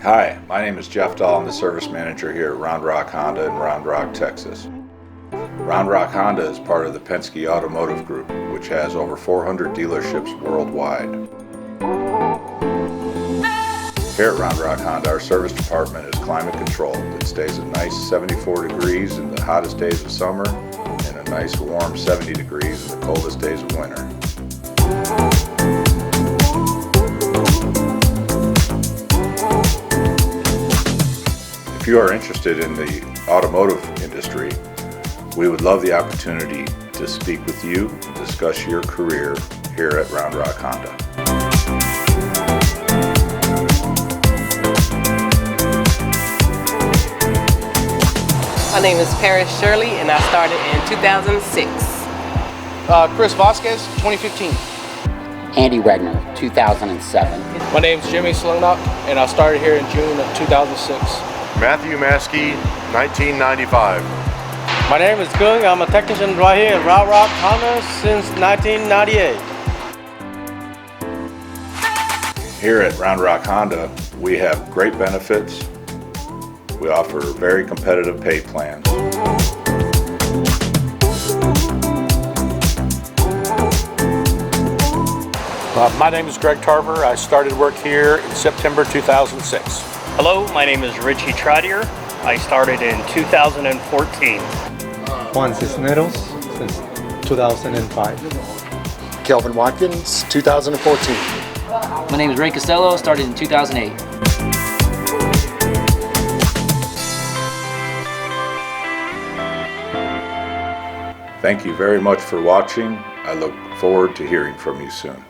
Hi, my name is Jeff Dahl. I'm the service manager here at Round Rock Honda in Round Rock, Texas. Round Rock Honda is part of the Penske Automotive Group, which has over 400 dealerships worldwide. Here at Round Rock Honda, our service department is climate controlled. It stays a nice 74 degrees in the hottest days of summer and a nice warm 70 degrees in the coldest days of winter. If you are interested in the automotive industry, we would love the opportunity to speak with you and discuss your career here at Round Rock Honda. My name is Paris Shirley and I started in 2006. Chris Vasquez, 2015. Andy Wegner, 2007. My name's Jimmy Slonock and I started here in June of 2006. Matthew Maskey, 1995. My name is Kung. I'm a technician right here at Round Rock Honda since 1998. Here at Round Rock Honda, we have great benefits. We offer very competitive pay plans. My name is Greg Tarver. I started work here in September 2006. Hello, my name is Richie Trotier. I started in 2014. Juan Cisneros since 2005. Kelvin Watkins, 2014. My name is Ray Costello, started in 2008. Thank you very much for watching. I look forward to hearing from you soon.